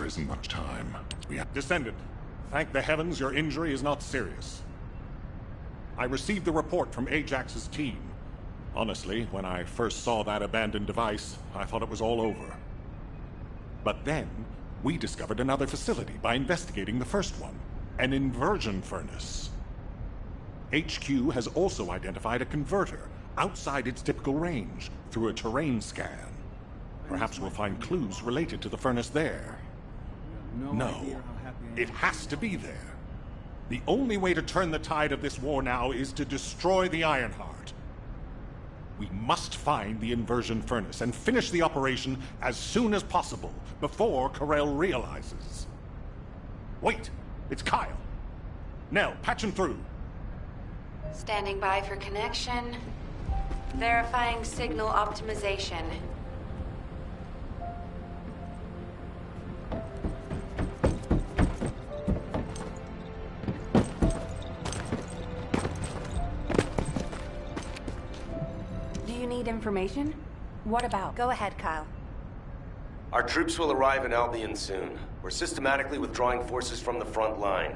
Isn't much time. Descendant, thank the heavens your injury is not serious. I received the report from Ajax's team. Honestly, when I first saw that abandoned device, I thought it was all over. But then, we discovered another facility by investigating the first one, an inversion furnace. HQ has also identified a converter outside its typical range through a terrain scan. Perhaps we'll find clues related to the furnace there. No, it has to be there. The only way to turn the tide of this war now is to destroy the Ironheart. We must find the inversion furnace and finish the operation as soon as possible, before Corell realizes. Wait, it's Kyle. Nell, patch him through. Standing by for connection. Verifying signal optimization. Need information? What about? Go ahead, Kyle. Our troops will arrive in Albion soon. We're systematically withdrawing forces from the front line.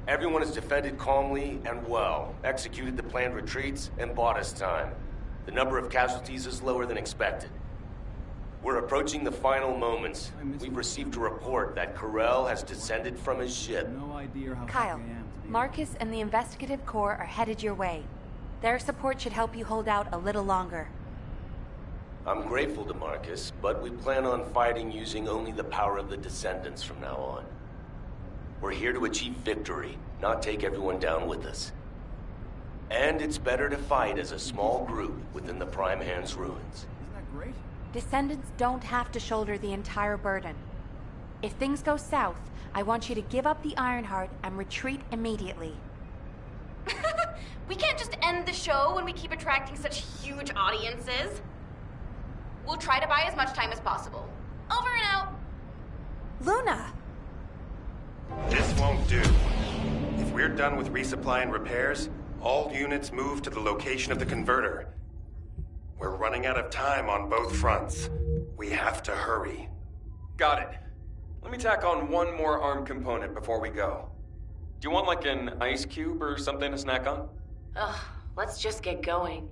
Everyone has defended calmly and well, executed the planned retreats, and bought us time. The number of casualties is lower than expected. We're approaching the final moments. We've received a report that Corell has descended from his ship. Kyle, Marcus and the Investigative Corps are headed your way. Their support should help you hold out a little longer. I'm grateful to Marcus, but we plan on fighting using only the power of the Descendants from now on. We're here to achieve victory, not take everyone down with us. And it's better to fight as a small group within the Prime Hand's ruins. Isn't that great? Descendants don't have to shoulder the entire burden. If things go south, I want you to give up the Ironheart and retreat immediately. We can't just end the show when we keep attracting such huge audiences. We'll try to buy as much time as possible. Over and out. Luna! This won't do. If we're done with resupply and repairs, all units move to the location of the converter. We're running out of time on both fronts. We have to hurry. Got it. Let me tack on one more arm component before we go. Do you want like an ice cube or something to snack on? Ugh, let's just get going.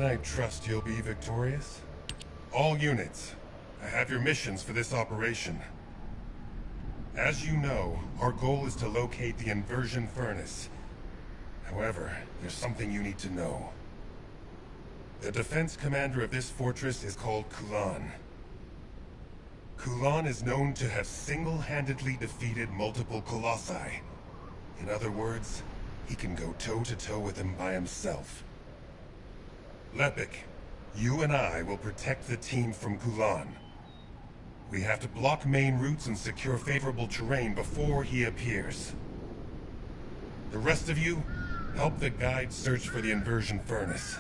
Can I trust you'll be victorious? All units, I have your missions for this operation. As you know, our goal is to locate the inversion furnace. However, there's something you need to know. The defense commander of this fortress is called Kulan. Kulan is known to have single-handedly defeated multiple colossi. In other words, he can go toe-to-toe with them by himself. Lepik, you and I will protect the team from Kulan. We have to block main routes and secure favorable terrain before he appears. The rest of you, help the guide search for the inversion furnace.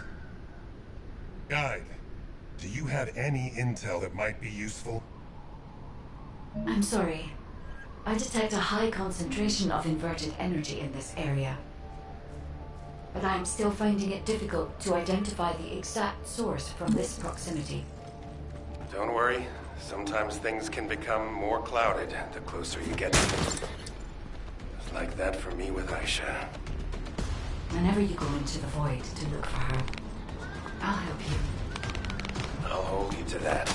Guide, do you have any intel that might be useful? I'm sorry. I detect a high concentration of inverted energy in this area. But I'm still finding it difficult to identify the exact source from this proximity. Don't worry. Sometimes things can become more clouded the closer you get. It's like that for me with Aisha. Whenever you go into the void to look for her, I'll help you. I'll hold you to that.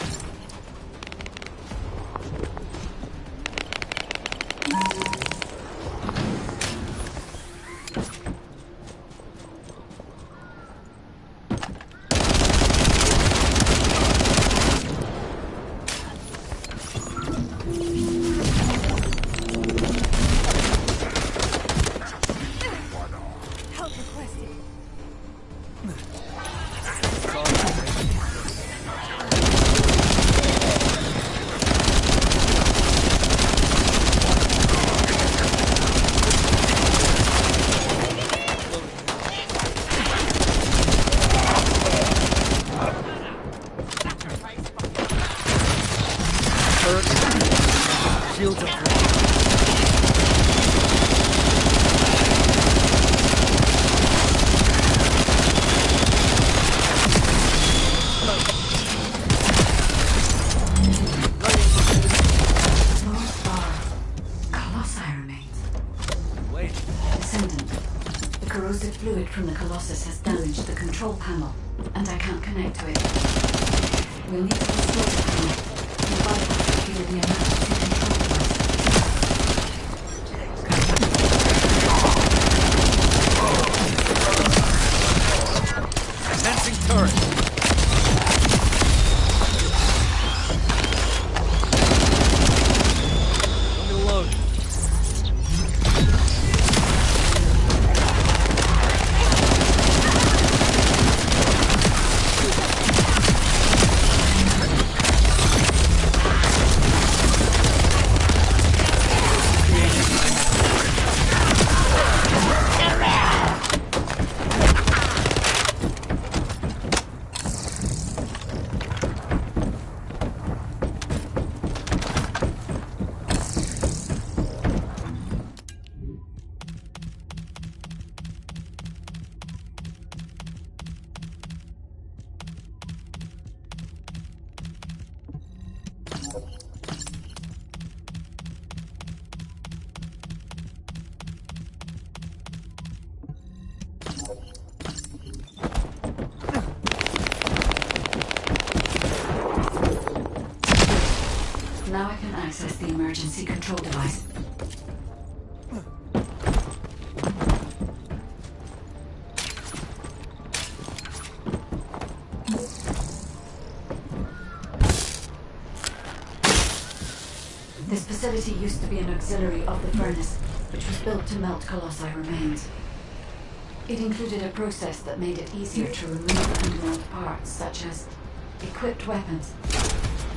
Shields up. Fluid from the Colossus has damaged the control panel, and I can't connect to it. We'll need to restore the panel, and bypass the amount of control device. Commencing turret. Let me load. Now I can access the emergency control device. This facility used to be an auxiliary of the furnace, which was built to melt colossi remains. It included a process that made it easier to remove and melt parts such as equipped weapons,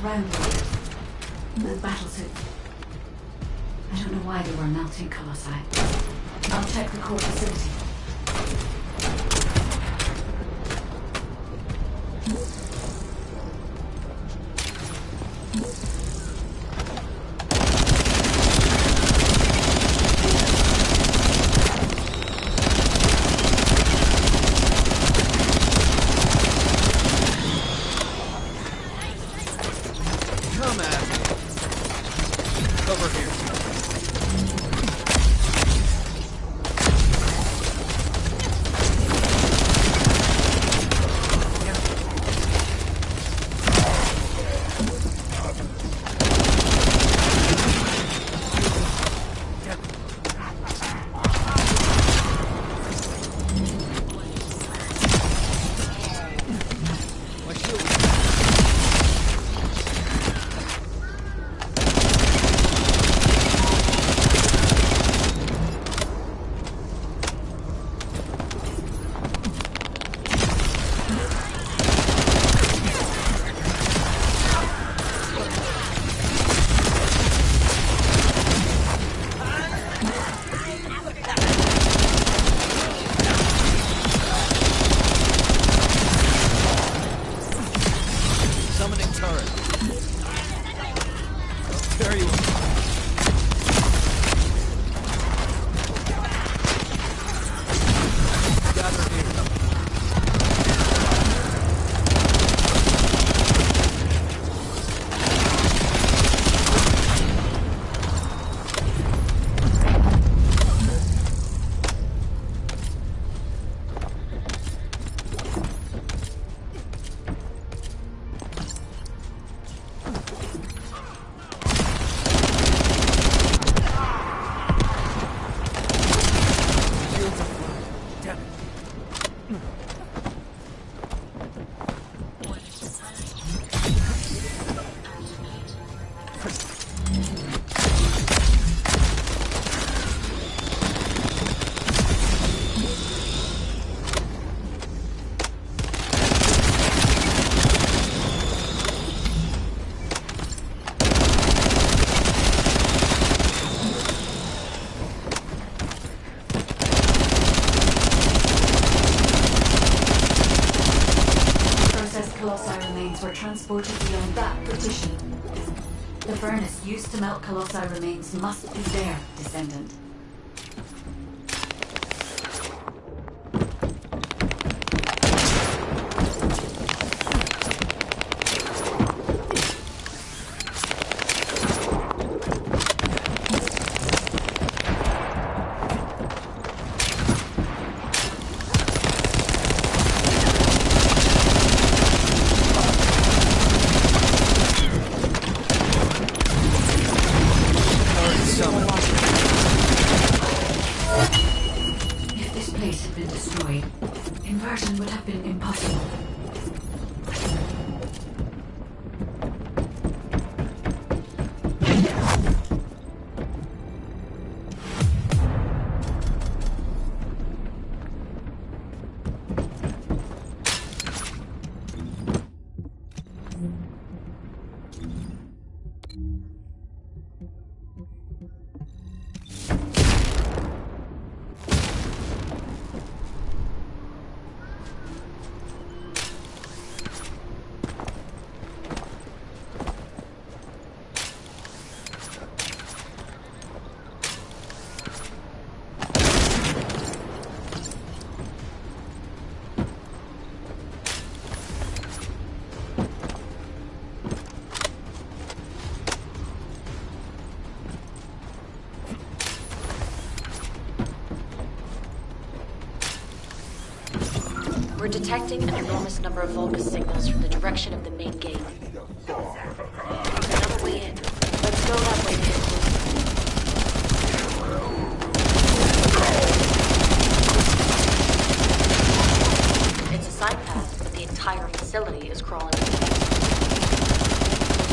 round loaders, and battlesuit. I don't know why they were melting colossi. I'll check the core facility. Come at me. Over here. transported beyond that partition. The furnace used to melt Colossi remains must be there, Descendant. If this place had been destroyed, inversion would have been impossible. We're detecting an enormous number of Vulgus signals from the direction of the main gate. Another way in. Let's go that way to get closer. It's a side path, but the entire facility is crawling with it.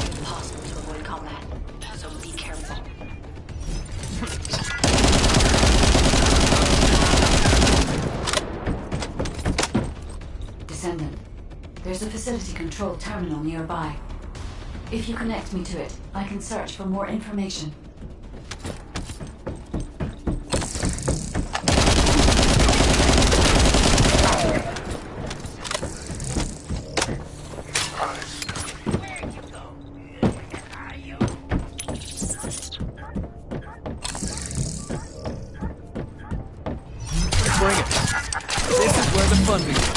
It's impossible to avoid combat, so be careful. Descendant, there's a facility control terminal nearby. If you connect me to it, I can search for more information. Bring it. This is where the fun begins.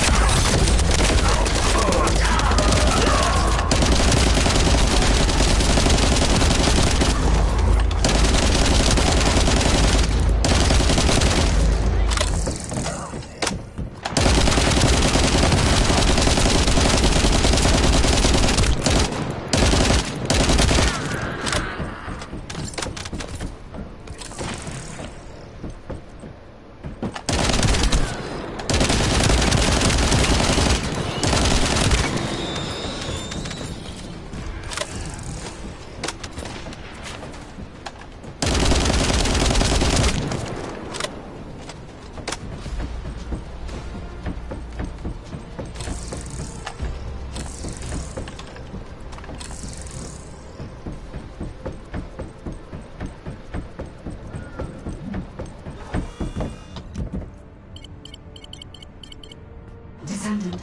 Descendant,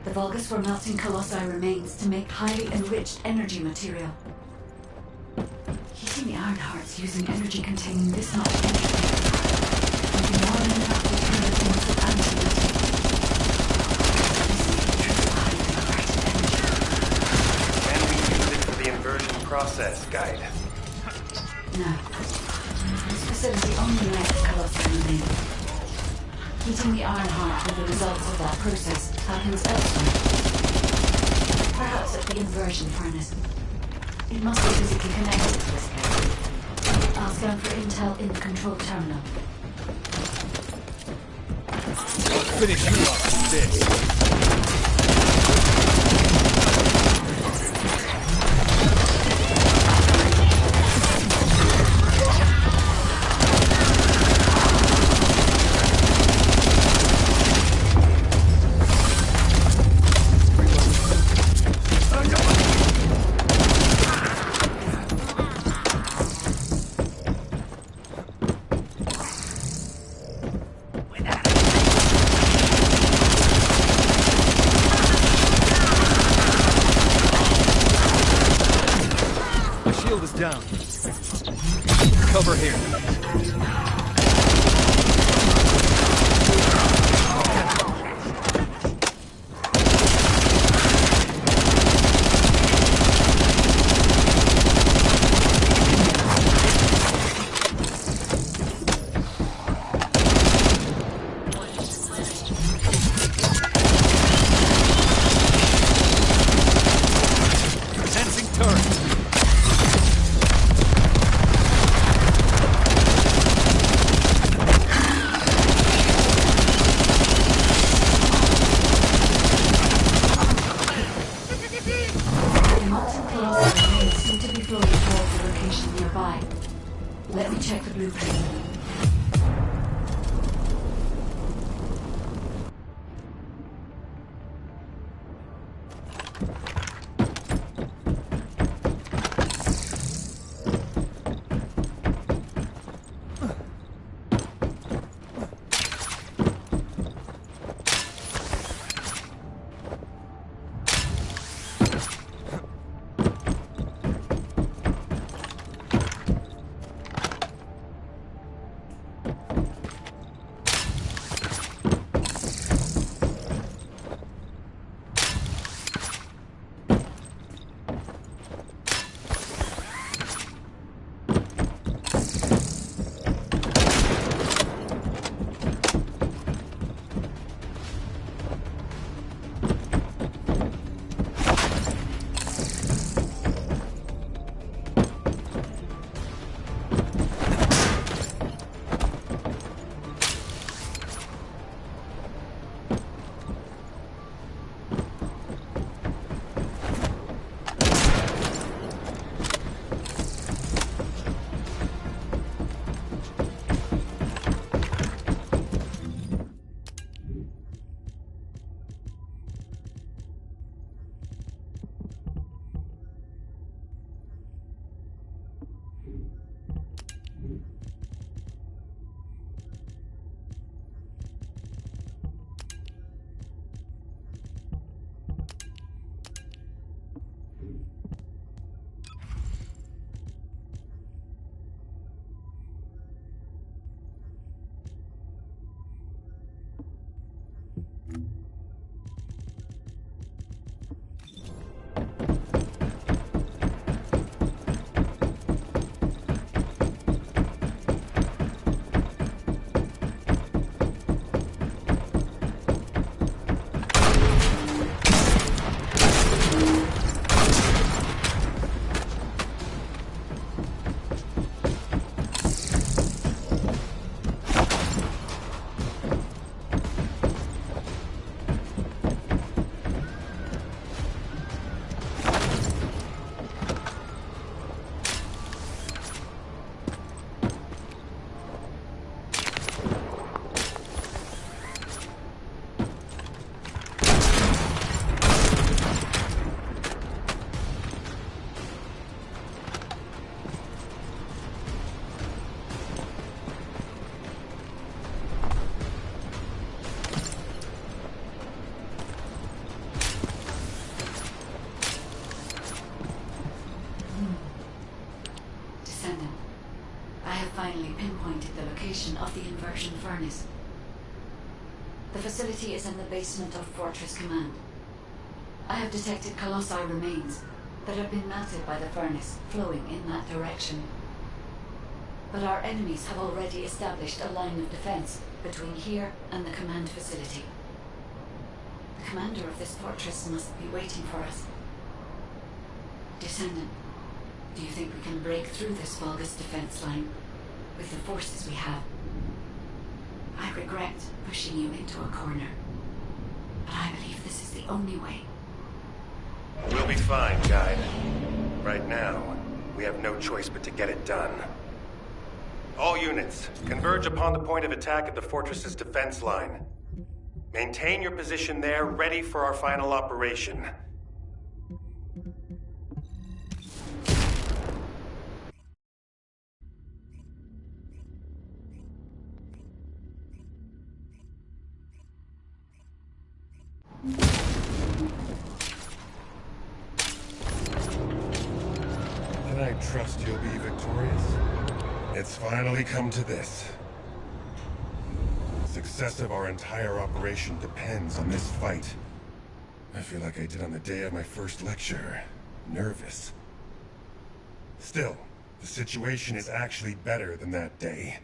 the Vulgus were melting Colossi remains to make highly enriched energy material. Heating the iron hearts using energy containing this much energy would be more than enough to turn it into antimatter. This is the true highly enriched energy. Can we use it for the inversion process, Guide? No. This facility only lets Colossi remains. Heating the iron heart with the results of that process happens elsewhere. Perhaps at the inversion furnace. It must be physically connected to this place. I'll scan for intel in the control terminal. Finish you off with this. down. Cover here. Sensing turret. The molten colossi remains seem to be flowing towards the location nearby. Let me check the blueprint. Descendant, I have finally pinpointed the location of the inversion furnace. The facility is in the basement of Fortress Command. I have detected colossi remains that have been melted by the furnace flowing in that direction. But our enemies have already established a line of defense between here and the command facility. The commander of this fortress must be waiting for us. Descendant, do you think we can break through this Vulgus defense line with the forces we have? I regret pushing you into a corner, but I believe this is the only way. We'll be fine, Guide. Right now, we have no choice but to get it done. All units, converge upon the point of attack at the fortress's defense line. Maintain your position there, ready for our final operation. All right. trust you'll be victorious? It's finally come to this. The success of our entire operation depends on this fight. I feel like I did on the day of my first lecture. Nervous. Still, the situation is actually better than that day.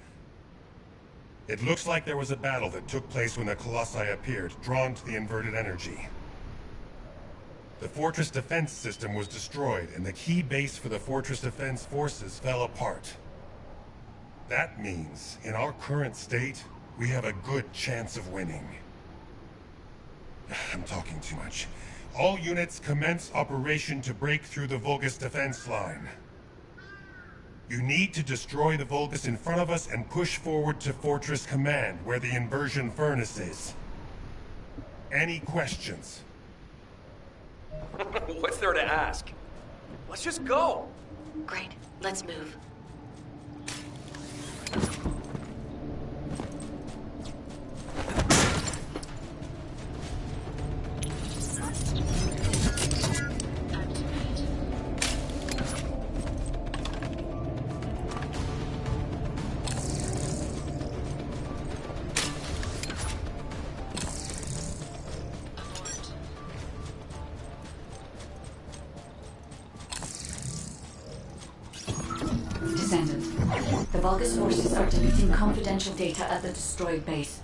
It looks like there was a battle that took place when the Colossi appeared, drawn to the inverted energy. The fortress defense system was destroyed, and the key base for the fortress defense forces fell apart. That means, in our current state, we have a good chance of winning. I'm talking too much. All units commence operation to break through the Vulgus defense line. You need to destroy the Vulgus in front of us and push forward to Fortress Command, where the inversion furnace is. Any questions? What's there to ask? Let's just go! Great. Let's move. Descendant. The Vulgus forces are deleting confidential data at the destroyed base.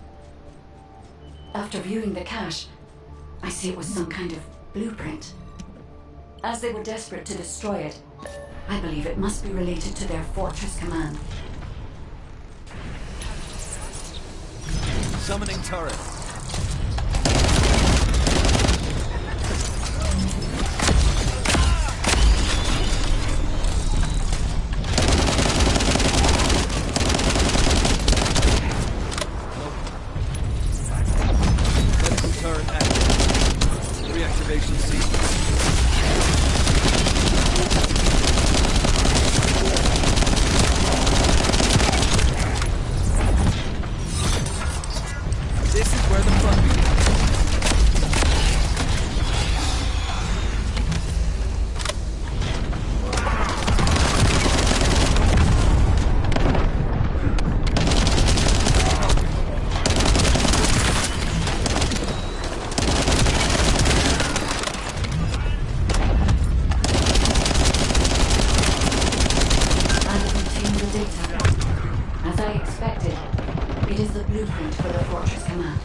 After viewing the cache, I see it was some kind of blueprint. As they were desperate to destroy it, I believe it must be related to their fortress command. Summoning turret. Turret active. Reactivation sequence. This is where the fun begins. I have obtained the data. As I expected, it is the blueprint for the fortress command.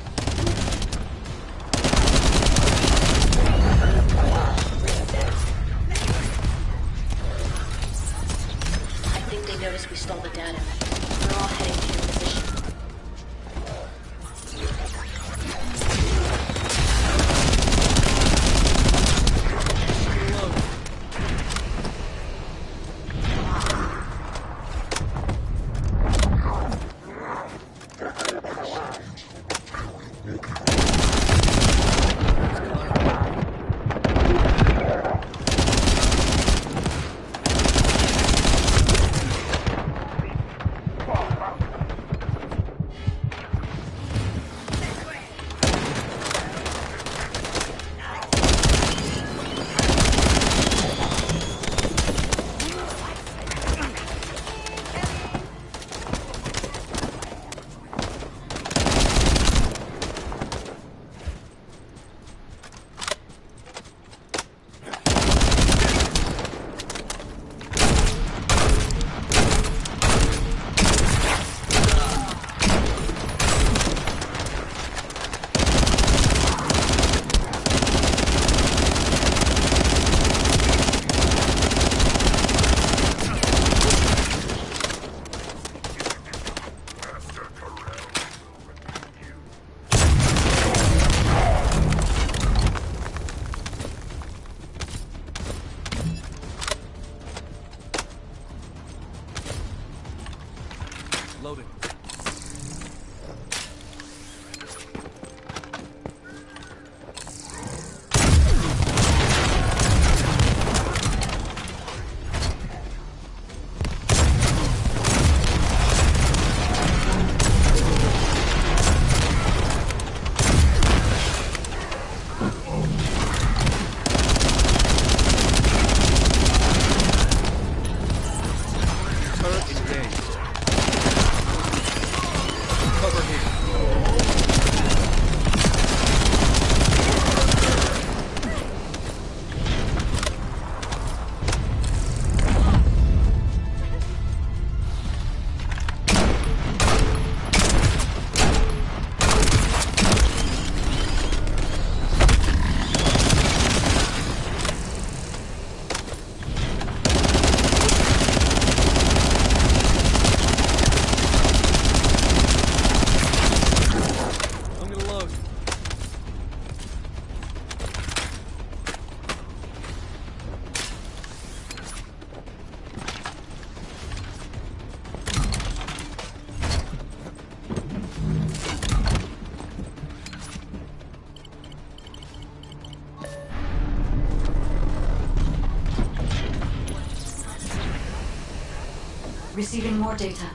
Receiving more data.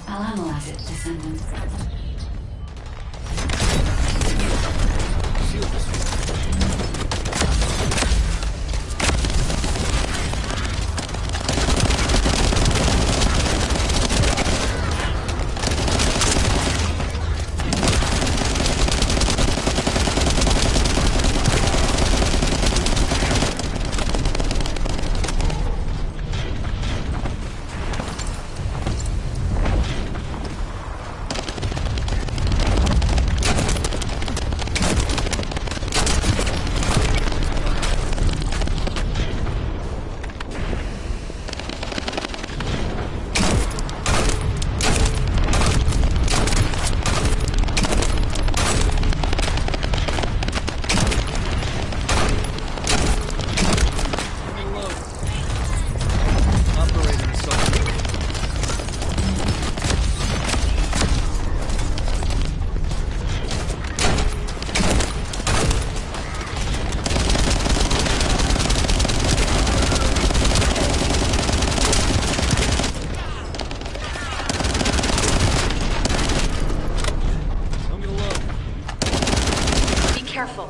I'll analyze it, Descendant. Careful.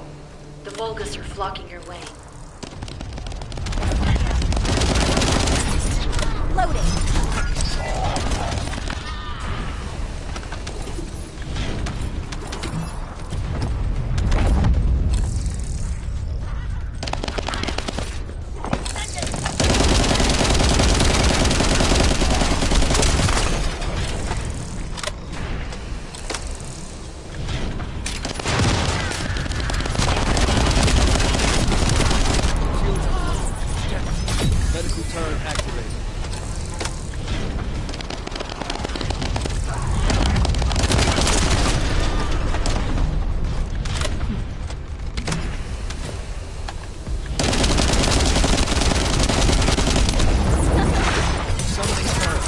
The Vulgus are flocking your way. Loading. Medical turret activated. Summoning turret.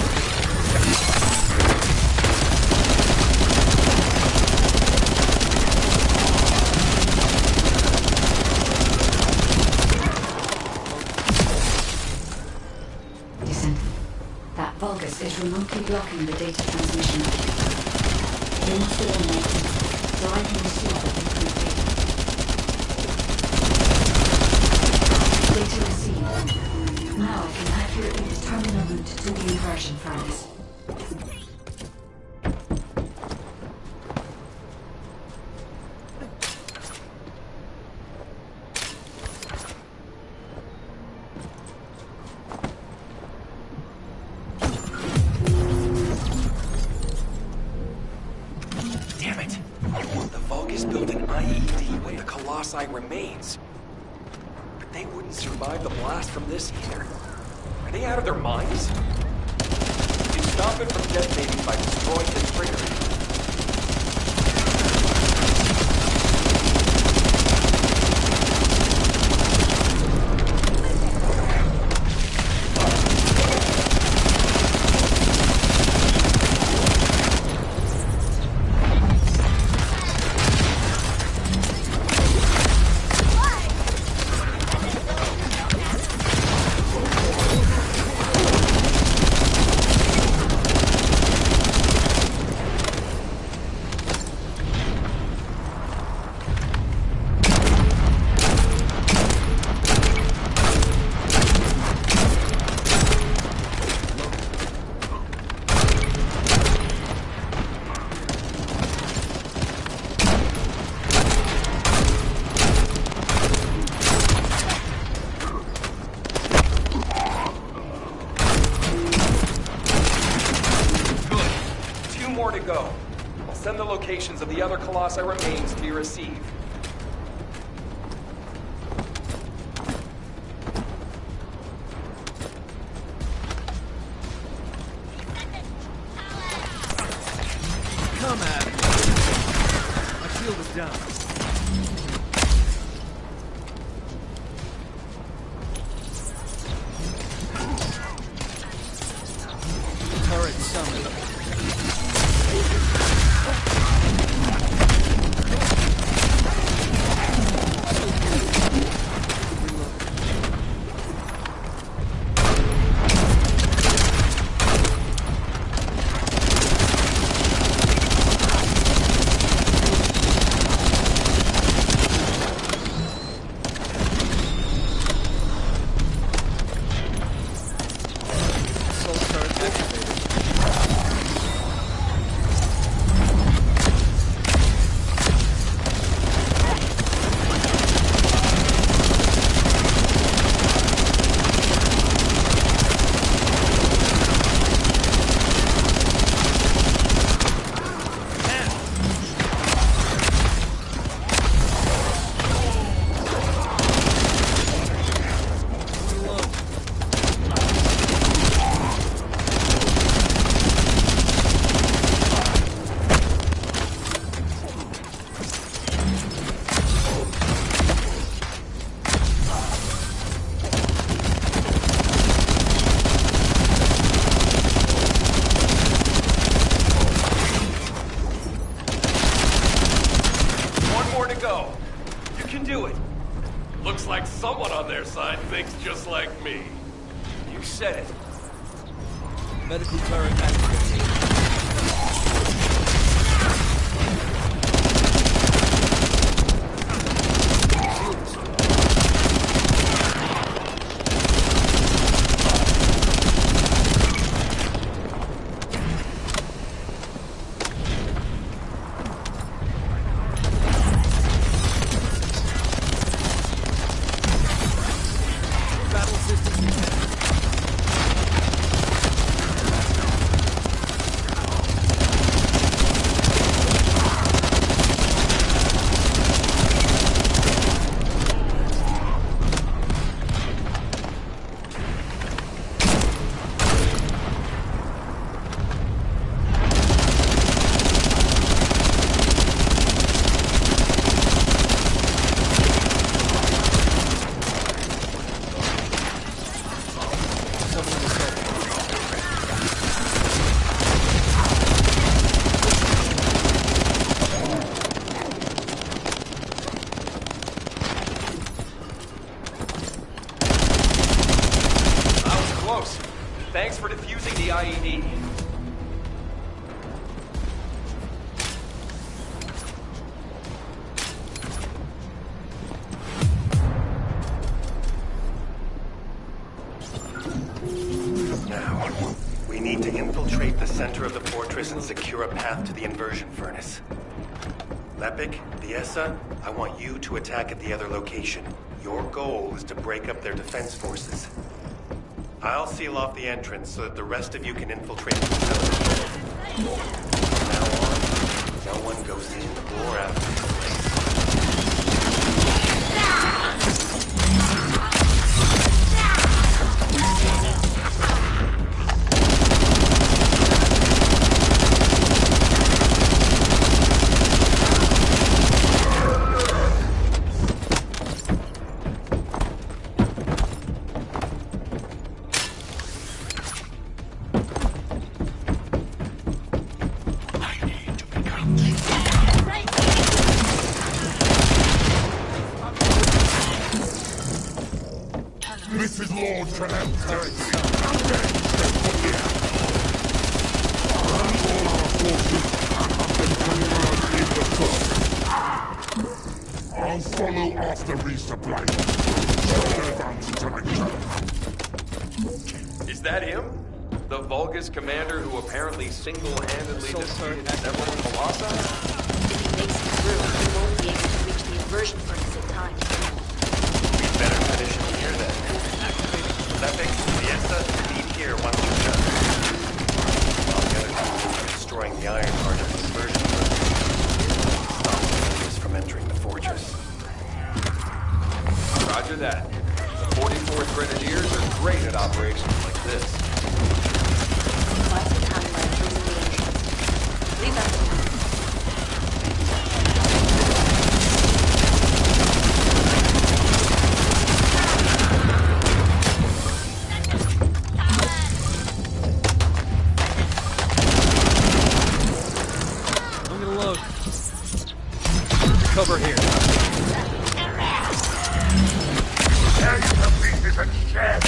Descendant. That Vulgus is remotely blocking the data transmission. They must be eliminated, so I can receive the different data. Data received. Now I can accurately determine a route to the inversion furnace. Damn it! The Vulgus built an IED with the Colossi remains. But they wouldn't survive the blast from this either. Are they out of their minds? You can stop it from detonating by destroying the trigger. More to go. I'll send the locations of the other Colossi remains to your receive. Come at it. My shield is down. Turret summoned. to go. You can do it. Looks like someone on their side thinks just like me. You said it. Medical turret activated. Battle systems detected. Someone in the cell. I was close. Thanks for defusing the IED. Now, we need to infiltrate the center of the fortress and secure a path to the inversion furnace. Lepic, Viesa, I want you to attack at the other location. Your goal is to break up their defense forces. I'll seal off the entrance so that the rest of you can infiltrate the facility. From now on, no one goes in or out of this place. This is Lord Trinell. I'll follow after resupply. Is that him? The Vulgus commander who apparently single-handedly defeated several Colossi? If he makes it through, he won't be able to reach the inversion furnace in time. We'd better finish it here then. Lepic, Viesa, meet here once you're done. While the other two are destroying the iron part of the inversion furnace. Stop the Vulgus from entering the fortress. Roger that. The 44th Grenadiers are great at operations like this. Find the timeline through the entrance. Leave that alone. I'm gonna load. Cover here. Tear you to pieces and share.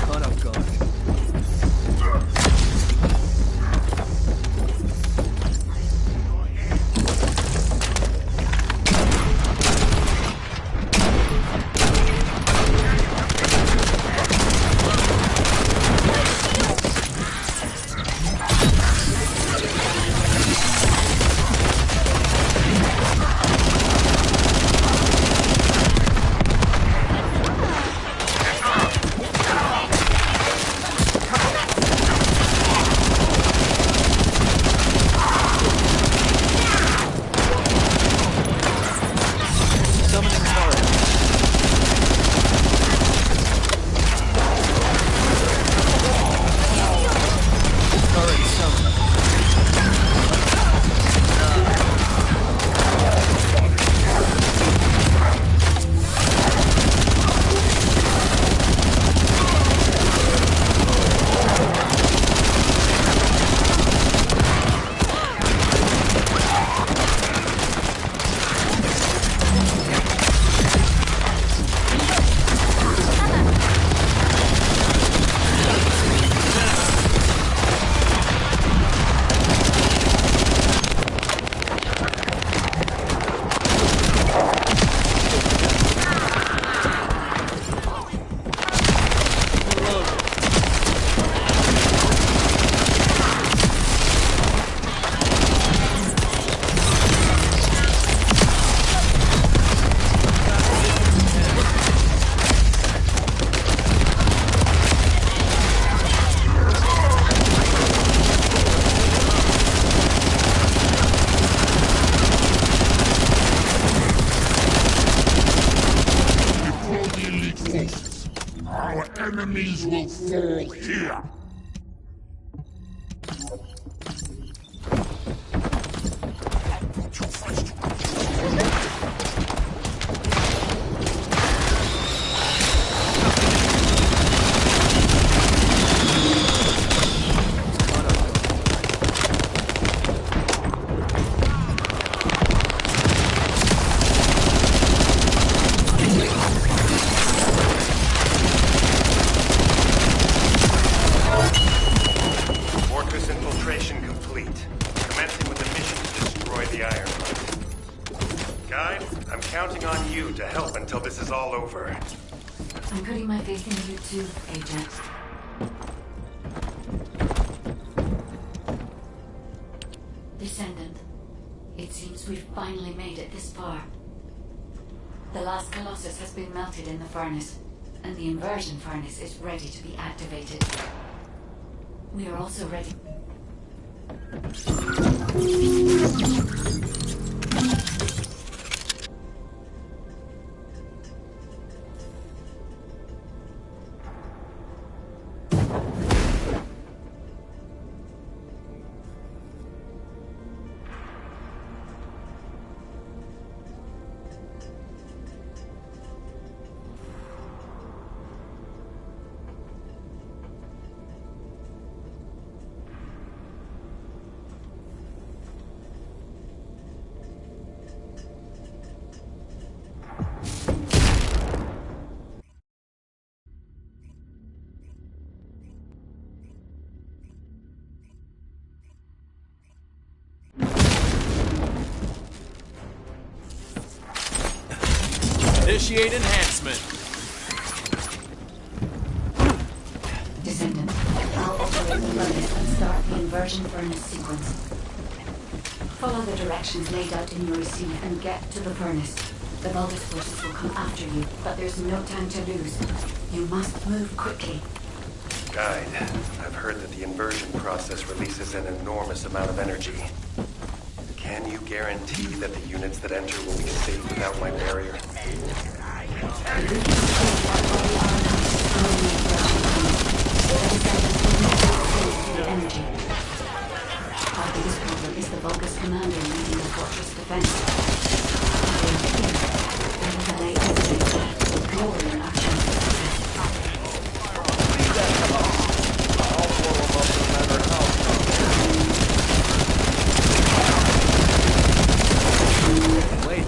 Ton of guns. forces will fall here. I'm putting my faith in you too, Ajax. Descendant, it seems we've finally made it this far. The last Colossus has been melted in the furnace, and the inversion furnace is ready to be activated. We are also ready. Initiate enhancement. Descendant, I'll operate the furnace and start the inversion furnace sequence. Follow the directions laid out in your receipt and get to the furnace. The Vulgus forces will come after you, but there's no time to lose. You must move quickly. Guide, I've heard that the inversion process releases an enormous amount of energy. Can you guarantee that the units that enter will be safe without my barrier? Energy. Our biggest problem is the Vulgus commander leading the fortress defense. They will delay everything, lowering our chances of success. Leave that come up. I'll blow them up no matter how strong. Wait.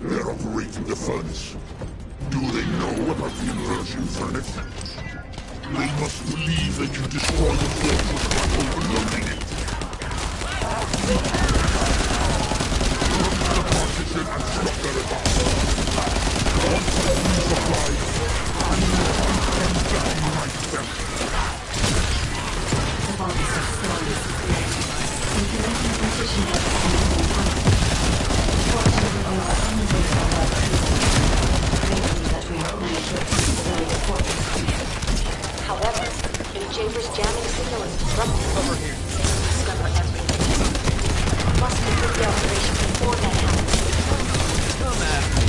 They're operating the furnace. Do they know about the inversion furnace? They must believe they can destroy the fortress by overloading it. The partition and stop their attack. Once the resupply, I will hunt them down myself. The Vulgus are strong. In preventing partition at the end of the fight. Fortunately, we are only based on our creatures that we are only equipped to destroy the fortress. However, if Chamber's jamming signal is disrupted, Over here. discover everything. Must complete the operation before that happens. Come at me.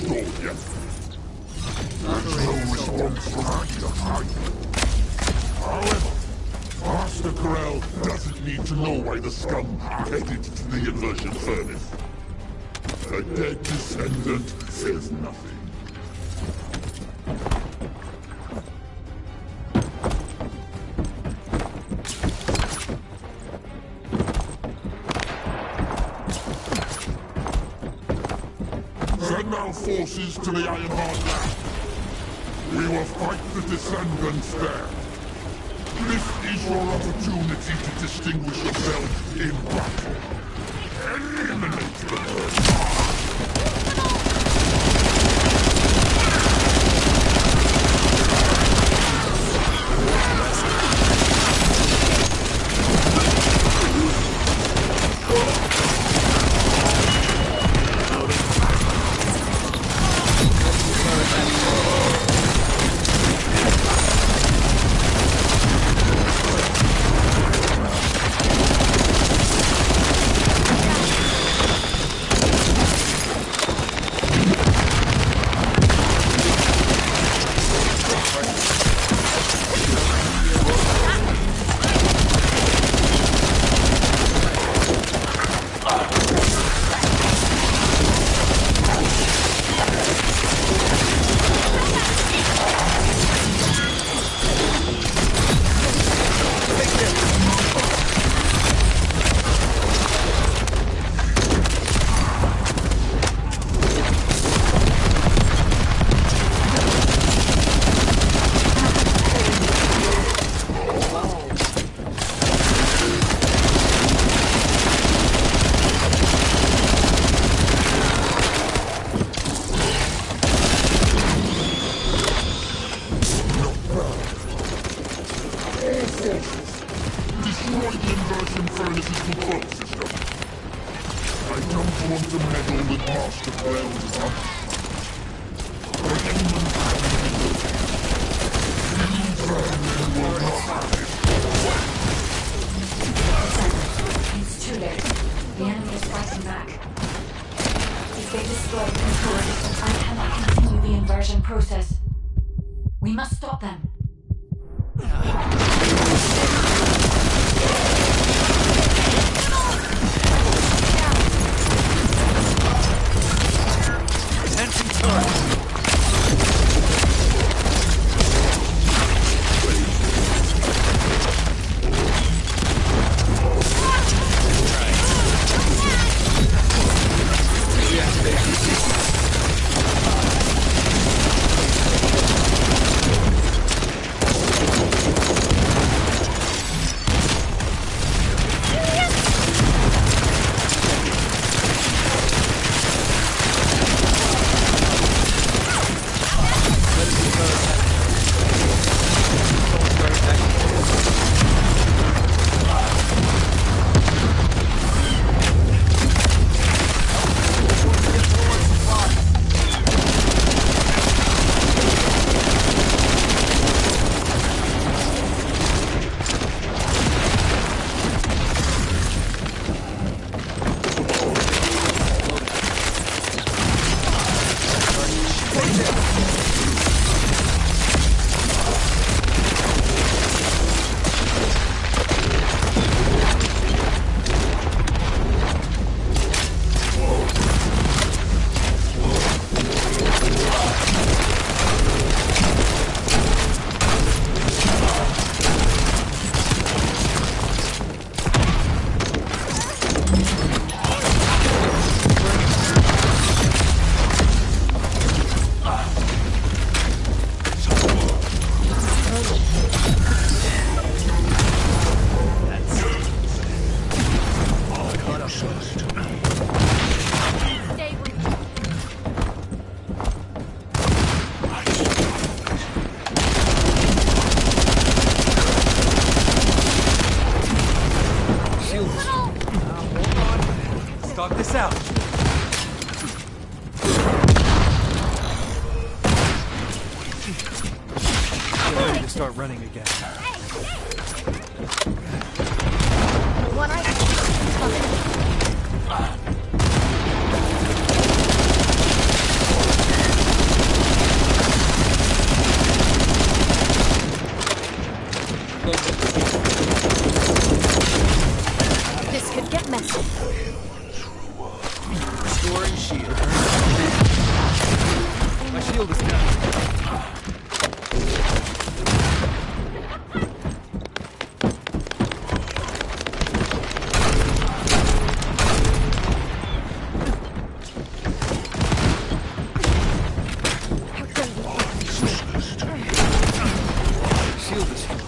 restored yet. There's no response from either either. However, Master Corel doesn't need to know why the scum headed to the inversion furnace. A dead descendant says nothing. Send our forces to the Ironheart lab. We will fight the descendants there. This is your opportunity to distinguish yourself in battle. Eliminate the herd. We must stop them. Attention turret. Talk this out. Get ready to start running again. shield is down. Shield is healing.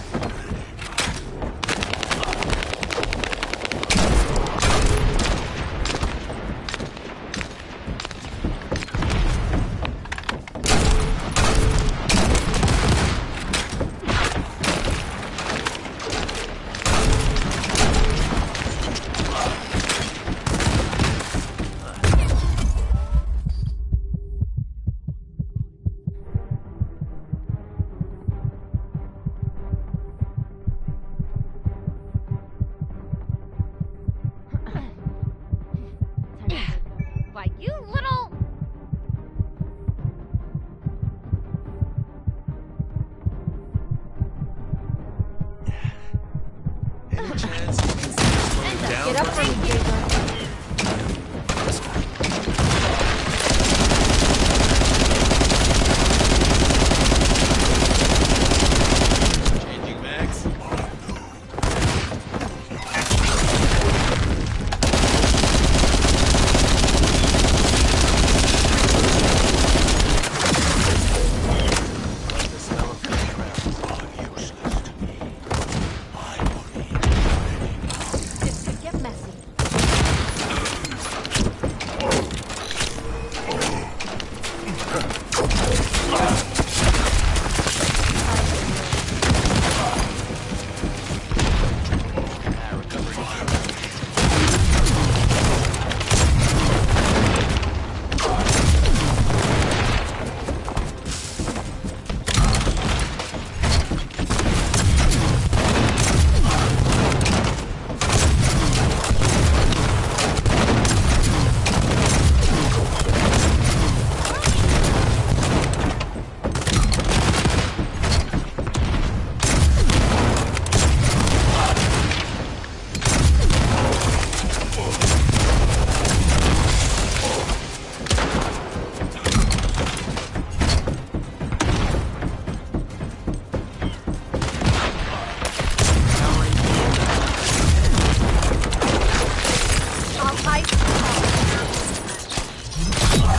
Why, you little... Any chance you can slow him down? Get up from Changing mags? Like the smell of crap. This could get messy.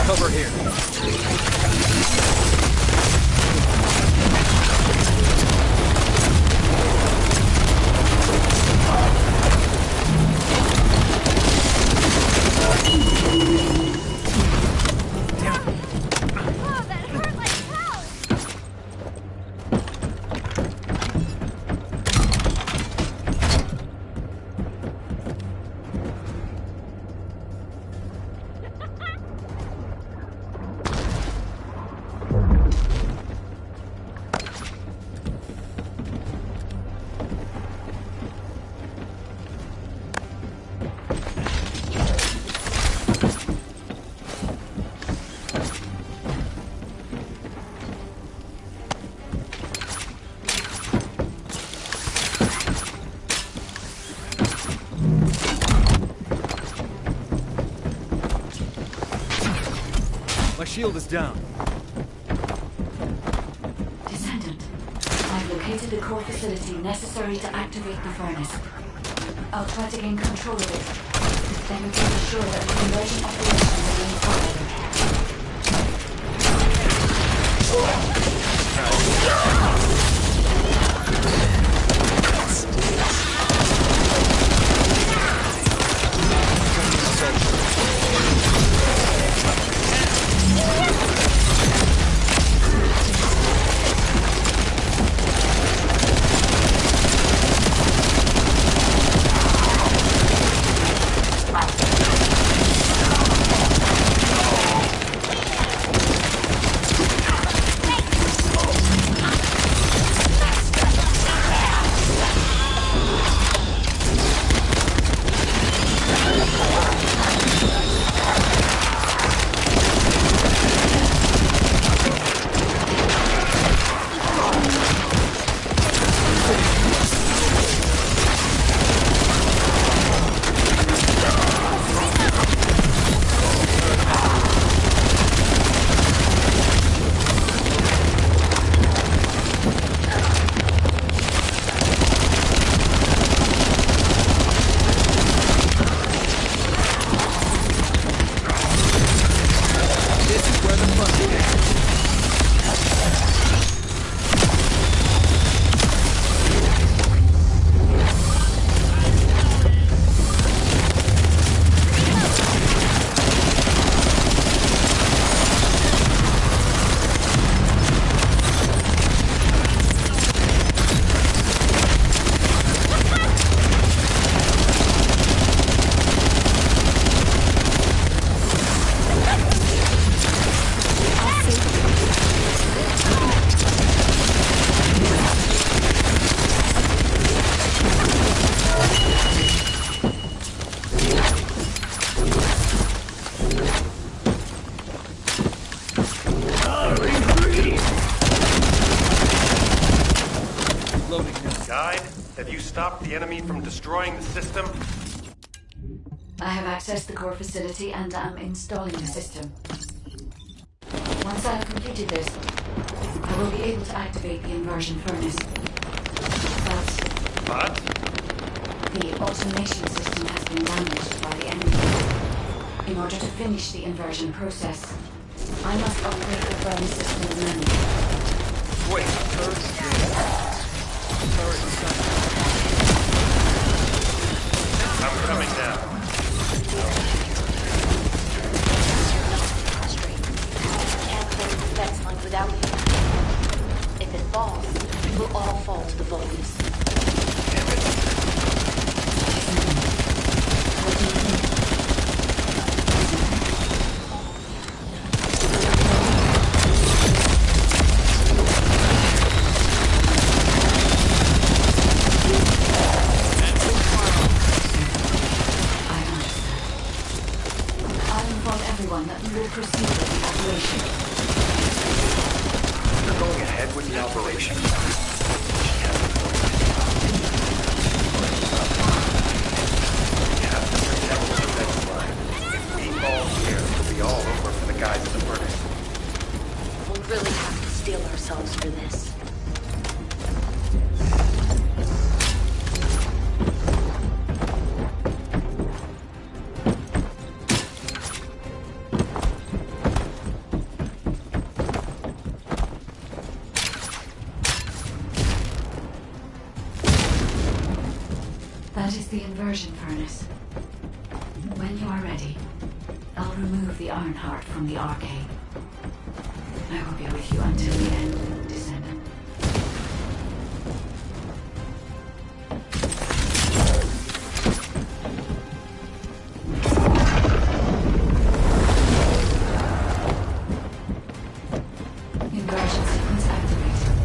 Cover here. Oh, that hurt like hell! My shield is down. Descendant, I've located the core facility necessary to activate the furnace. I'll try to gain control of it. Then we can ensure that the conversion operation remains operative. Have you stopped the enemy from destroying the system? I have accessed the core facility and am installing the system. Once I have completed this, I will be able to activate the inversion furnace. But? The automation system has been damaged by the enemy. In order to finish the inversion process, I must operate the furnace system manually. Wait, I'm coming down. Can't close the defense line without you. If it falls, we'll all fall to the Vulgus. Damn it. What do you think? That we will proceed with the operation. You're going ahead with the operation? We have to protect the defense line. If we fall here, it'll be all over for the guys in the furnace. We'll really have to steel ourselves for this. That is the inversion furnace. When you are ready, I'll remove the iron heart from the arcade. I will be with you until the end, Descendant. Inversion sequence activated.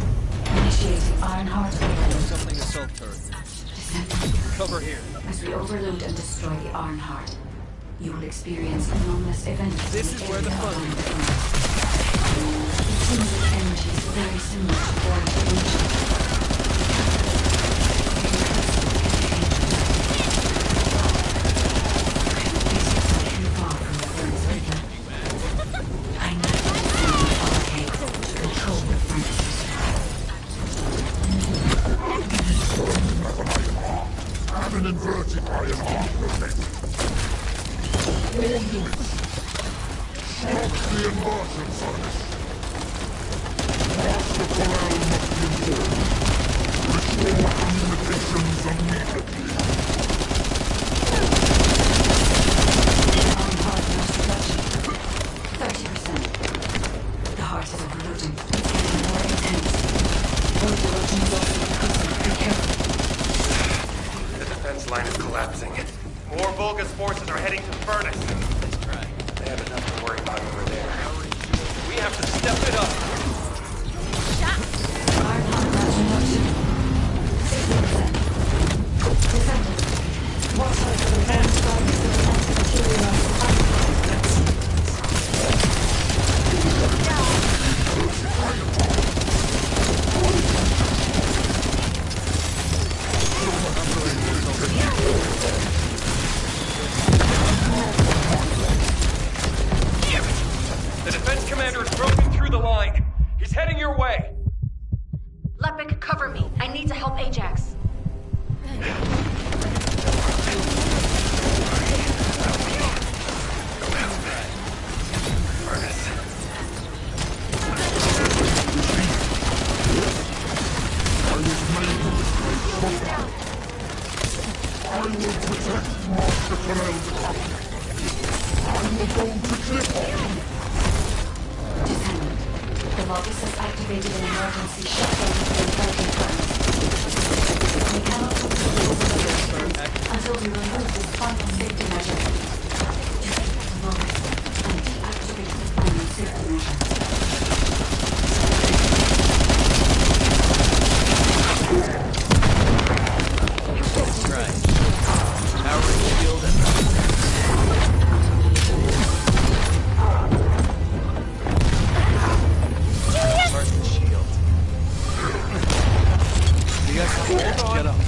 Initiating iron heart overload. Something assault turret. Descendant. Cover here. As we overload and destroy the iron heart, you will experience anomalous events. This is where the fun is. It seems that energy is very similar to foreign dimensions. Far from the furnace river. I need to descend the arcade to control the furnace. Have an inverted iron heart protected. All units, stop the inversion furnace. Master Corral must be informed. Restore communications immediately. Iron heart mass reduction. 30%. The heart is overloading. It's getting more intense. Overloading is also increasing. Be careful. The defense line is collapsing. More Vulgus forces are heading to the furnace. Let's try. They have enough to worry about over there. We have to step it up. Iron heart mass reduction. 60%. Descendant. Watch out for the bomb strikes that will anti-material The defense commander is broken through the line. He's heading your way. Lepic, cover me. I need to help Ajax. I will protect Master Corral's property. I will go to Cliff. Descendant. The Vulgus has activated an emergency shutdown of the inversion furnace. We cannot completely overload it until we remove this final safety measure. Deactivate the Vulgus and deactivate the final safety measure. Let's try. Power shield and Martin shield. You guys hold on. Get up.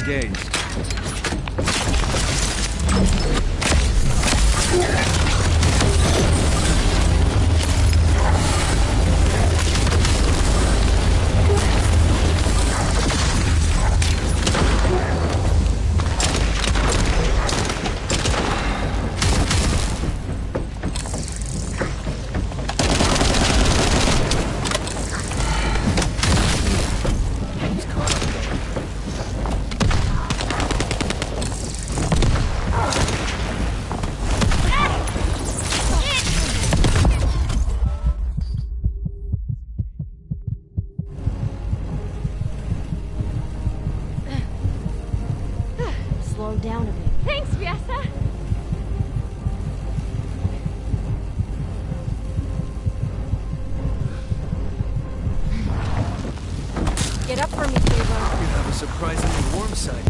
gains. Slow down a bit. Thanks, Fiesta. Get up for me, Cleveland. You have a surprisingly warm side.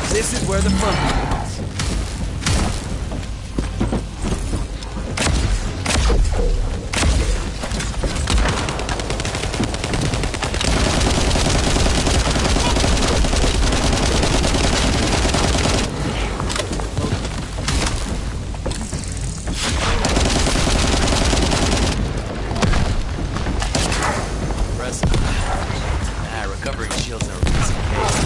This is where the fun begins. Impressive. Recovery shields are a piece of cake.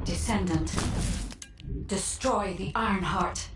Descendant. Destroy the Ironheart.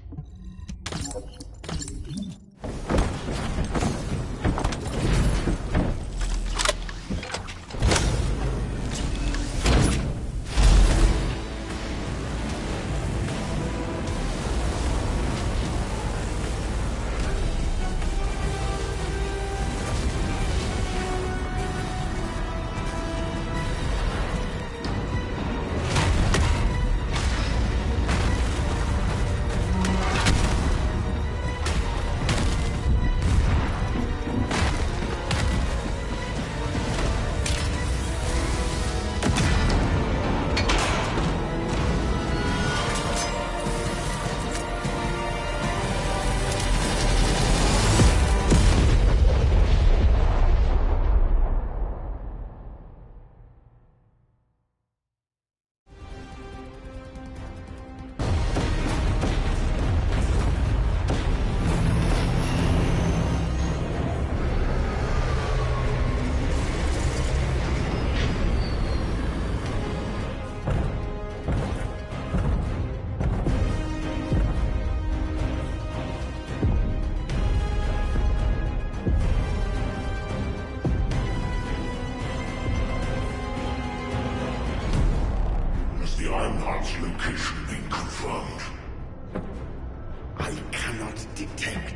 I cannot detect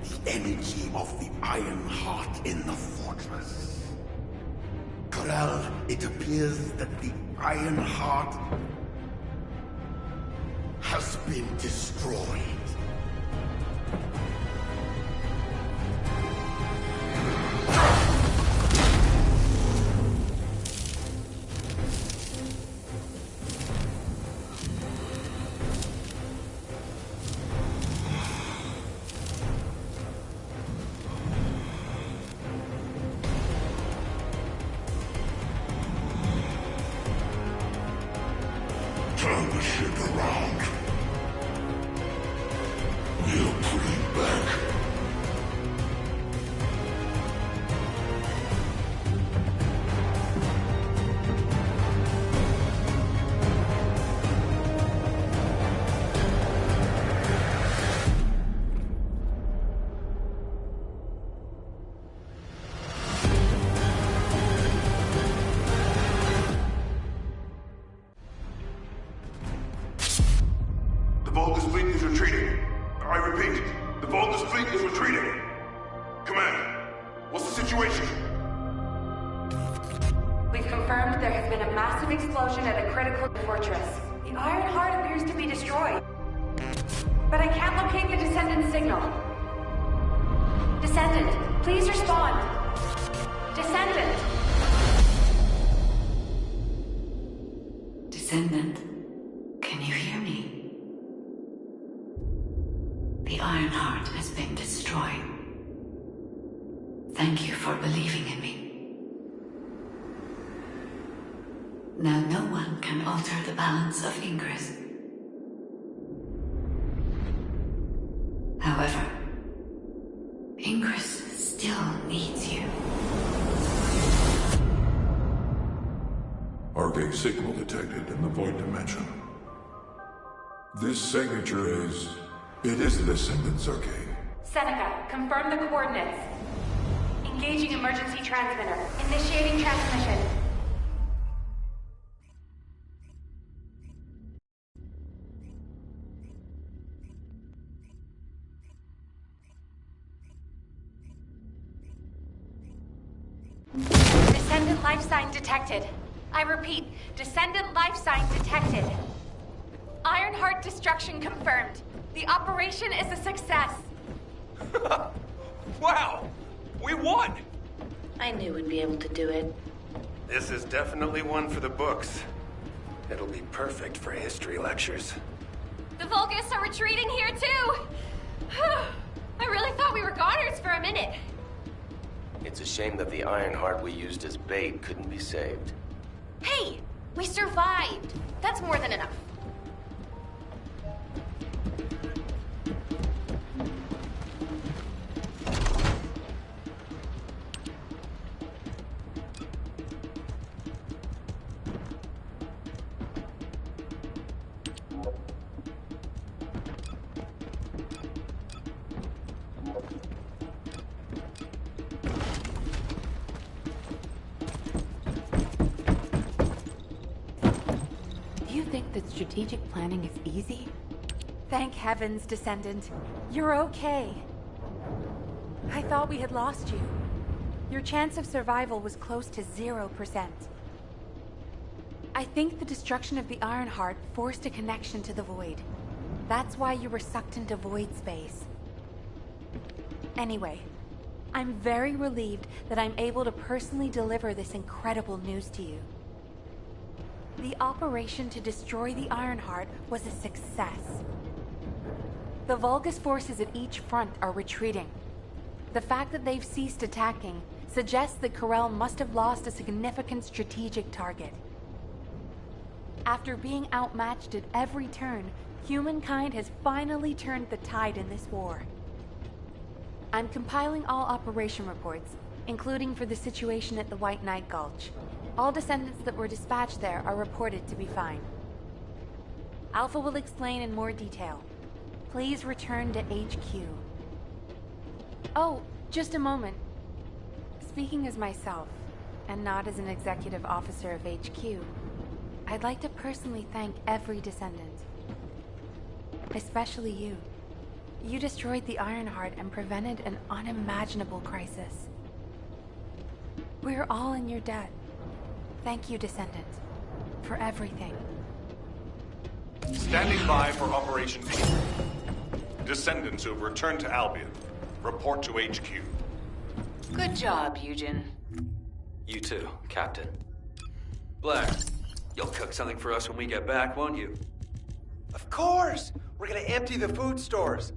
the energy of the Iron Heart in the fortress. Corel, it appears that the Iron Heart has been destroyed. Turn the ship around. We're pulling back. The Vulgus fleet is retreating. I repeat, the Vulgus fleet is retreating. Command, what's the situation? We've confirmed there has been a massive explosion at a critical fortress. The Iron Heart appears to be destroyed. But I can't locate the Descendant signal. Descendant, please respond. Descendant! Descendant, can you hear me? The Iron Heart has been destroyed. Thank you for believing in me. Now no one can alter the balance of Ingress. However, Ingress still needs you. Arcade signal detected in the Void Dimension. This signature is... It is the Descendant's arcade. Seneca, confirm the coordinates. Engaging emergency transmitter. Initiating transmission. Descendant life sign detected. I repeat, Descendant life sign detected. Ironheart destruction confirmed. The operation is a success. Wow! We won! I knew we'd be able to do it. This is definitely one for the books. It'll be perfect for history lectures. The Vulgus are retreating here too! I really thought we were goners for a minute. It's a shame that the Ironheart we used as bait couldn't be saved. Hey, we survived. That's more than enough. Strategic planning is easy? Thank heavens, Descendant. You're okay. I thought we had lost you. Your chance of survival was close to 0%. I think the destruction of the Ironheart forced a connection to the Void. That's why you were sucked into Void space. Anyway, I'm very relieved that I'm able to personally deliver this incredible news to you. The operation to destroy the Ironheart was a success. The Vulgus forces at each front are retreating. The fact that they've ceased attacking suggests that Corel must have lost a significant strategic target. After being outmatched at every turn, humankind has finally turned the tide in this war. I'm compiling all operation reports, including for the situation at the White Knight Gulch. All Descendants that were dispatched there are reported to be fine. Alpha will explain in more detail. Please return to HQ. Oh, just a moment. Speaking as myself, and not as an executive officer of HQ, I'd like to personally thank every Descendant. Especially you. You destroyed the Ironheart and prevented an unimaginable crisis. We're all in your debt. Thank you, Descendant, for everything. Standing by for Operation B. Descendants who have returned to Albion, report to HQ. Good job, Eugen. You too, Captain. Blair, you'll cook something for us when we get back, won't you? Of course! We're gonna empty the food stores.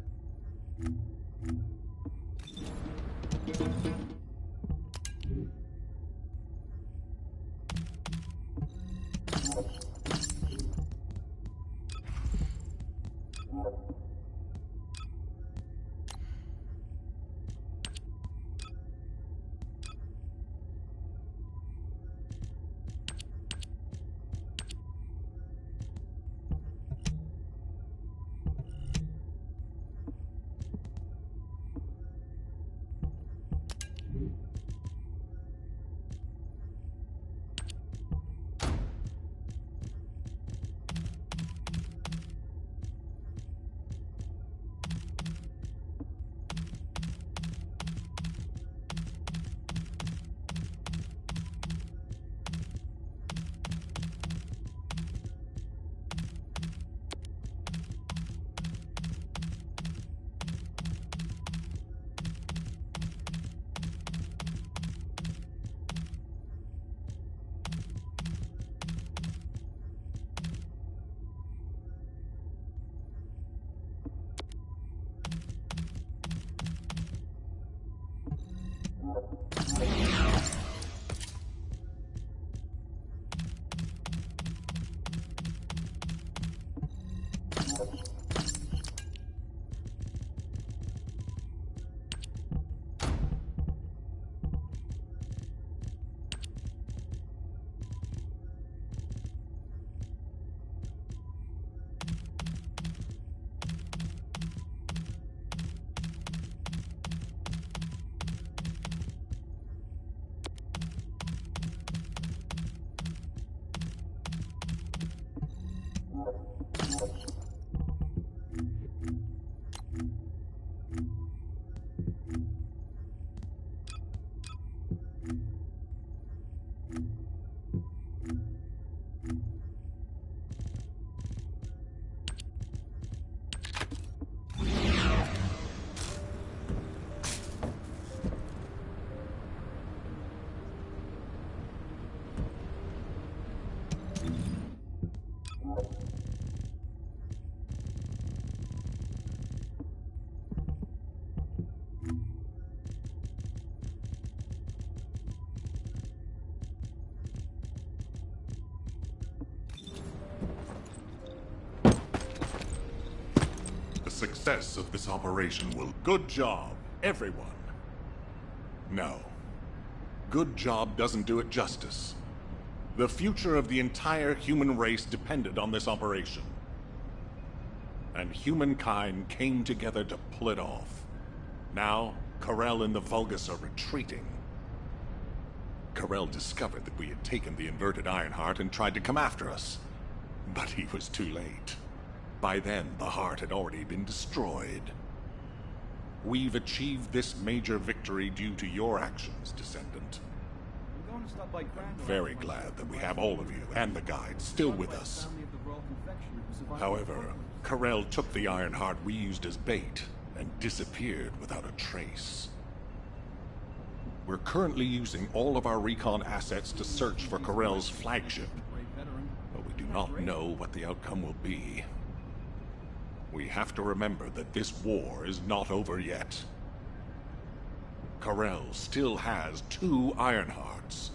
Success of this operation will... Good job, everyone. No. Good job doesn't do it justice. The future of the entire human race depended on this operation. And humankind came together to pull it off. Now, Karel and the Vulgus are retreating. Karel discovered that we had taken the inverted Ironheart and tried to come after us. But he was too late. By then, the heart had already been destroyed. We've achieved this major victory due to your actions, Descendant. I'm very glad that we have all of you and the guides still with us. However, Karel took the Ironheart we used as bait and disappeared without a trace. We're currently using all of our recon assets to search for Karel's flagship, but we do not know what the outcome will be. We have to remember that this war is not over yet. Karel still has 2 Ironhearts.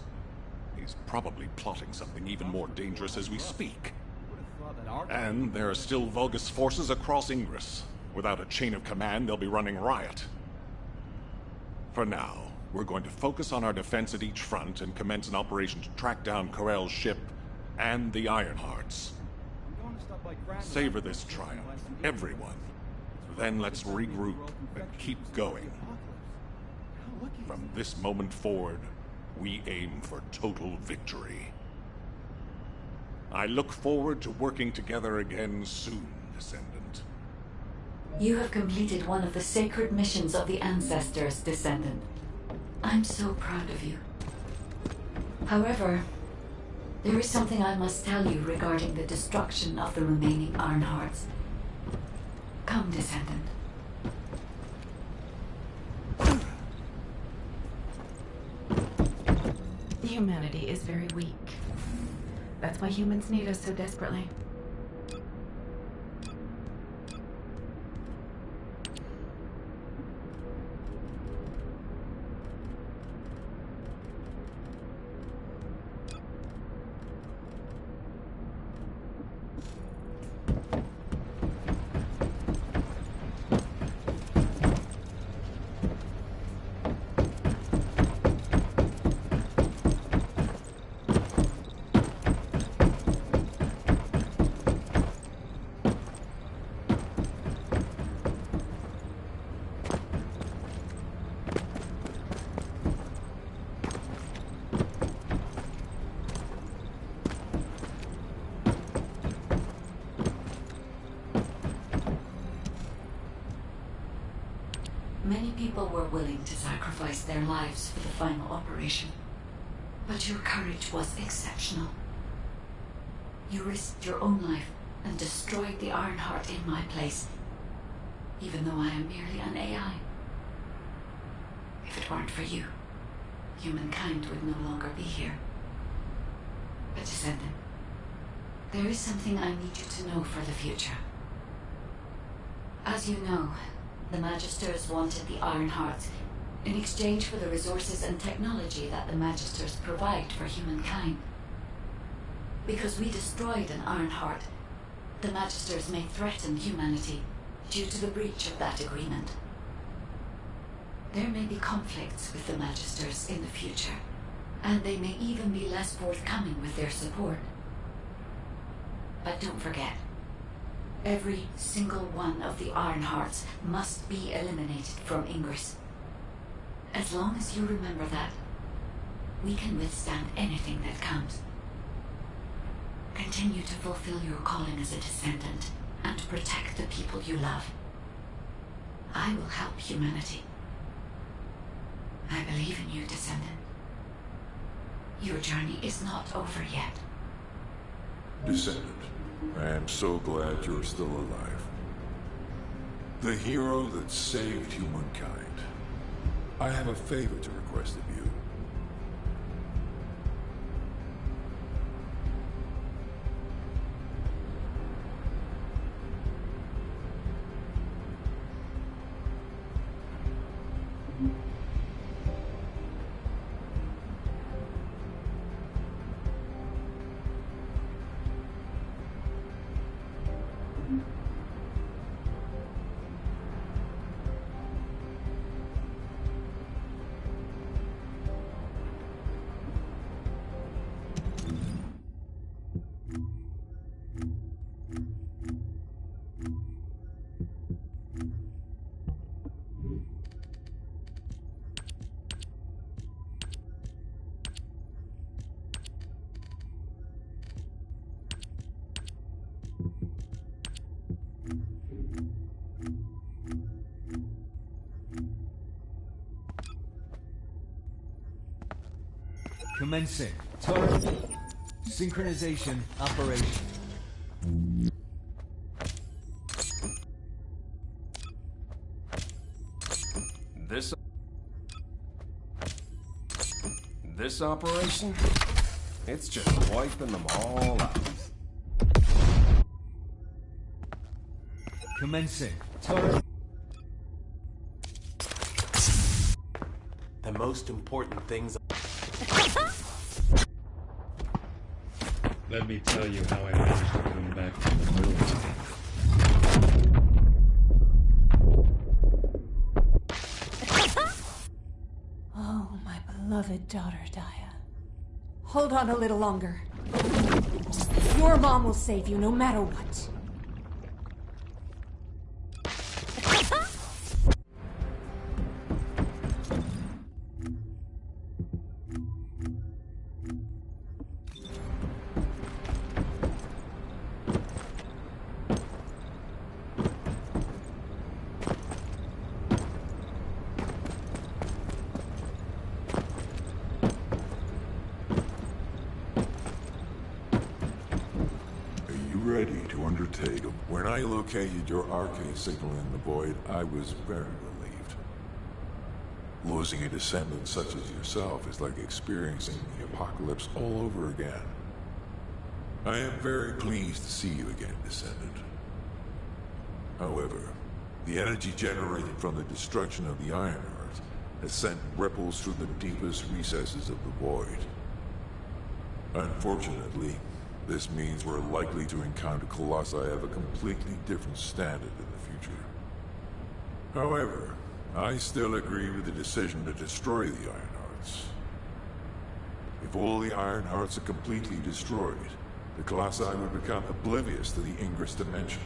He's probably plotting something even more dangerous as we speak. And there are still Vulgus forces across Ingress. Without a chain of command, they'll be running riot. For now, we're going to focus on our defense at each front and commence an operation to track down Karel's ship and the Ironhearts. Savor this triumph, everyone. Then let's regroup and keep going. From this moment forward, we aim for total victory. I look forward to working together again soon, Descendant. You have completed one of the sacred missions of the Ancestors, Descendant. I'm so proud of you. However, there is something I must tell you regarding the destruction of the remaining Ironhearts. Come, Descendant. Humanity is very weak. That's why humans need us so desperately. Many people were willing to sacrifice their lives for the final operation, but your courage was exceptional. You risked your own life and destroyed the Ironheart in my place, even though I am merely an AI. If it weren't for you, humankind would no longer be here. But Descendant, there is something I need you to know for the future. As you know, the Magisters wanted the Ironhearts in exchange for the resources and technology that the Magisters provide for humankind. Because we destroyed an Ironheart, the Magisters may threaten humanity due to the breach of that agreement. There may be conflicts with the Magisters in the future, and they may even be less forthcoming with their support. But don't forget, every single one of the Ironhearts must be eliminated from Ingress. As long as you remember that, we can withstand anything that comes. Continue to fulfill your calling as a Descendant and protect the people you love. I will help humanity. I believe in you, Descendant. Your journey is not over yet. Descendant, I am so glad you're still alive. The hero that saved humankind. I have a favor to request of you. Commencing turret synchronization operation. This operation? It's just wiping them all out. Commencing turret. The most important things. Let me tell you how I managed to come back from the moon. Oh, my beloved daughter, Daya. Hold on a little longer. Your mom will save you no matter what. undertake. When I located your arcade signal in the void, I was very relieved. Losing a descendant such as yourself is like experiencing the apocalypse all over again. I am very pleased to see you again, Descendant. However, the energy generated from the destruction of the Ironheart has sent ripples through the deepest recesses of the void. Unfortunately, this means we're likely to encounter Colossi of a completely different standard in the future. However, I still agree with the decision to destroy the Ironhearts. If all the Ironhearts are completely destroyed, the Colossi would become oblivious to the Ingress dimension.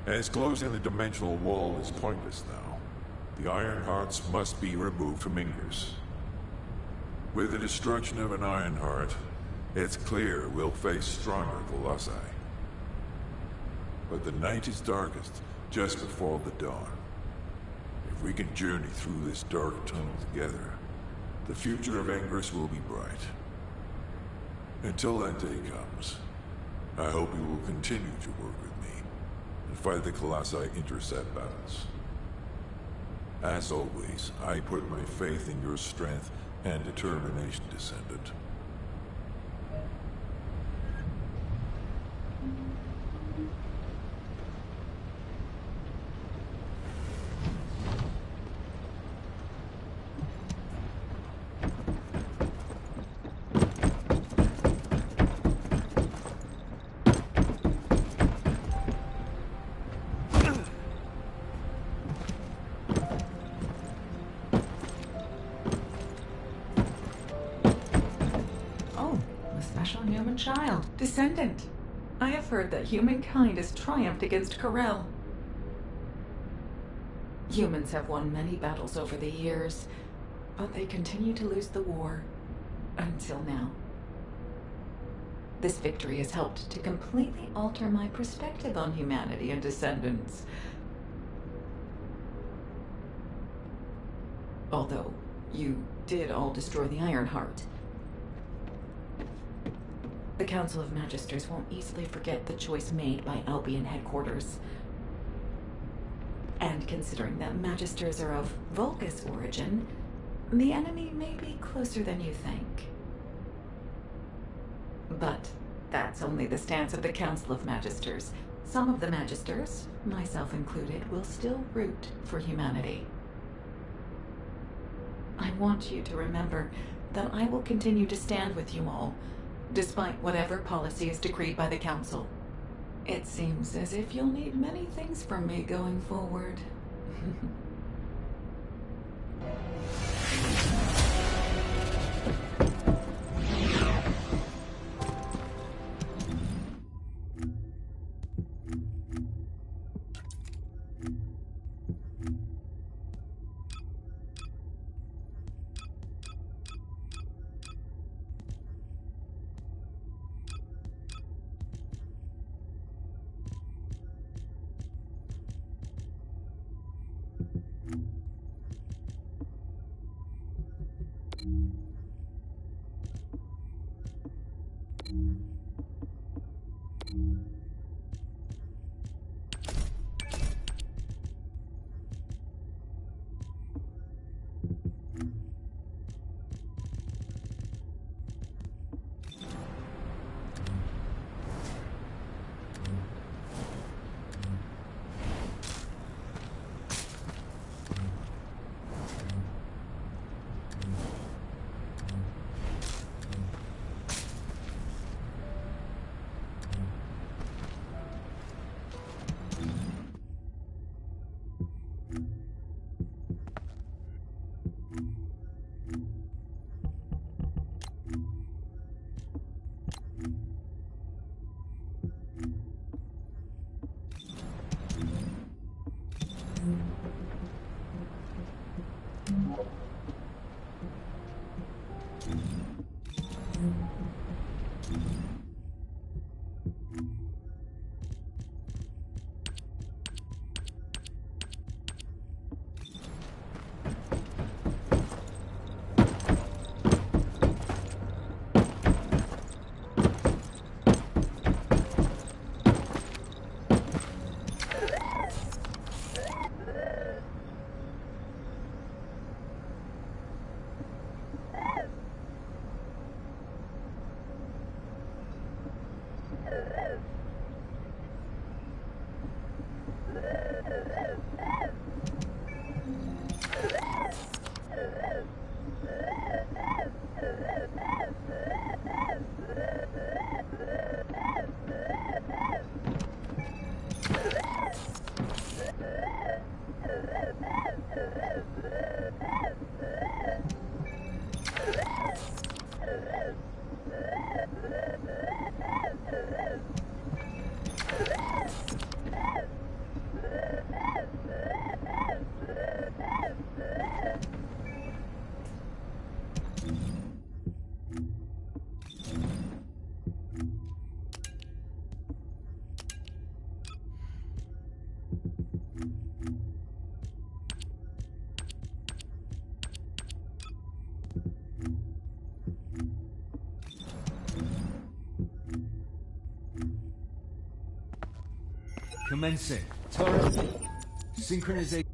As closing the dimensional wall is pointless now, the Ironhearts must be removed from Ingress. With the destruction of an Ironheart, it's clear we'll face stronger Colossi. But the night is darkest just before the dawn. If we can journey through this dark tunnel together, the future of Ingress will be bright. Until that day comes, I hope you will continue to work with me and fight the Colossi intercept battles. As always, I put my faith in your strength and determination, Descendant. Child, Descendant. I have heard that humankind has triumphed against Corel. Humans have won many battles over the years, but they continue to lose the war. Until now. This victory has helped to completely alter my perspective on humanity and Descendants. Although, you did all destroy the Ironheart. The Council of Magisters won't easily forget the choice made by Albion headquarters. And considering that Magisters are of Vulgus origin, the enemy may be closer than you think. But that's only the stance of the Council of Magisters. Some of the Magisters, myself included, will still root for humanity. I want you to remember that I will continue to stand with you all, despite whatever policy is decreed by the Council. It seems as if you'll need many things from me going forward. Commencing. Turret. Synchronization.